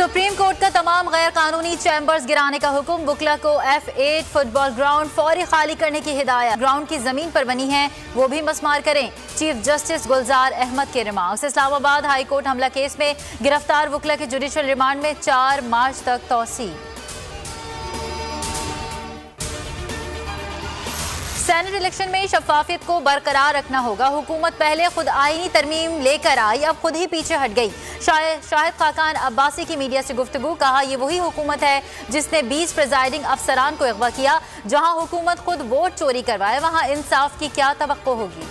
Supreme court का तमाम गैर कानूनी चैम्बर्स गिराने का हुक्म। बुकला को F8 फुटबॉल ग्राउंड फौरी खाली करने की हिदायत। ग्राउंड की जमीन पर बनी है वो भी मस्मार करें। चीफ जस्टिस गुलजार अहमद के रिमार्क्स। इस्लामाबाद हाई कोर्ट हमला केस में गिरफ्तार बुकला के जुडिशल रिमांड में 4 मार्च तक तौसी। सेनेट इलेक्शन में शफाफियत को बरकरार रखना होगा। हुकूमत पहले खुद आईनी तरमीम लेकर आई, अब खुद ही पीछे हट गई। शाहिद खाकान अब्बासी की मीडिया से गुफ्तगू। कहा ये वही हुकूमत है जिसने 20 प्रिजाइडिंग अफसरान को अगवा किया। जहां हुकूमत खुद वोट चोरी करवाए वहां इंसाफ की क्या तवक्को होगी।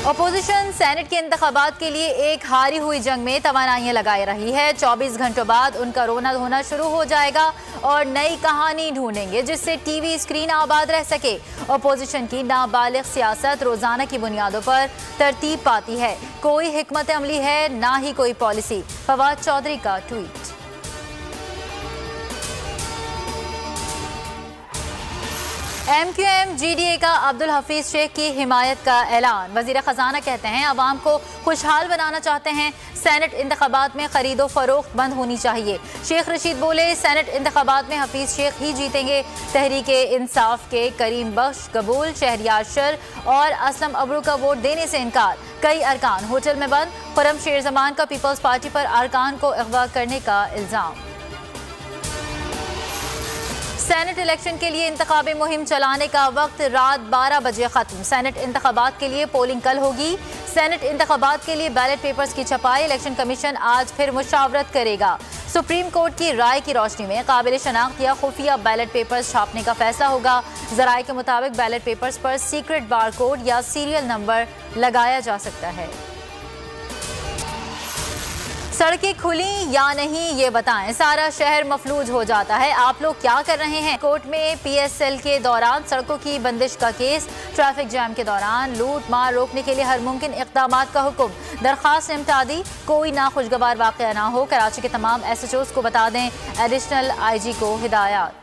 अपोजिशन सेनेट के इंतखाबात के लिए एक हारी हुई जंग में तवानाइयां लगाए रही है। 24 घंटों बाद उनका रोना धोना शुरू हो जाएगा और नई कहानी ढूंढेंगे जिससे टीवी स्क्रीन आबाद रह सके। अपोजिशन की नाबालिग सियासत रोजाना की बुनियादों पर तरतीब पाती है। कोई हिकमत अमली है ना ही कोई पॉलिसी। फवाद चौधरी का ट्वीट। MQM GDA का अब्दुल हफीज शेख की हिमायत का ऐलान। वजीर खजाना कहते हैं अवाम को खुशहाल बनाना चाहते हैं। सेनेट इंतखाबात में खरीदो फरोख्त बंद होनी चाहिए। शेख रशीद बोले सेनेट इंतखाबात में हफीज शेख ही जीतेंगे। तहरीक इंसाफ के करीम बख्श कबूल, शहरियार शर और असलम अबरू का वोट देने से इनकार। कई अरकान होटल में बंद। खुरम शेर जमान का पीपल्स पार्टी पर अरकान को अगवा करने का इल्जाम। सेनेट इलेक्शन के लिए इंतखाबी मुहिम चलाने का वक्त रात 12 बजे खत्म। सेनेट इंतखाबात के लिए पोलिंग कल होगी। सेनेट इंतखाबात के लिए बैलेट पेपर्स की छपाई इलेक्शन कमीशन आज फिर मुशावरत करेगा। सुप्रीम कोर्ट की राय की रोशनी में काबिल शनाख्त या खुफिया बैलेट पेपर्स छापने का फैसला होगा। जराये के मुताबिक बैलेट पेपर्स पर सीक्रेट बार कोड या सीरियल नंबर लगाया जा सकता है। सड़कें खुली या नहीं ये बताएं। सारा शहर मफलूज हो जाता है। आप लोग क्या कर रहे हैं। कोर्ट में PSL के दौरान सड़कों की बंदिश का केस। ट्रैफिक जैम के दौरान लूट मार रोकने के लिए हर मुमकिन इक़दामात का हुक्म। दरख्वास्त निपटा दी। कोई नाखुशगवार वाक़या ना हो। कराची के तमाम SHOs को बता दें। एडिशनल IG को हिदायत।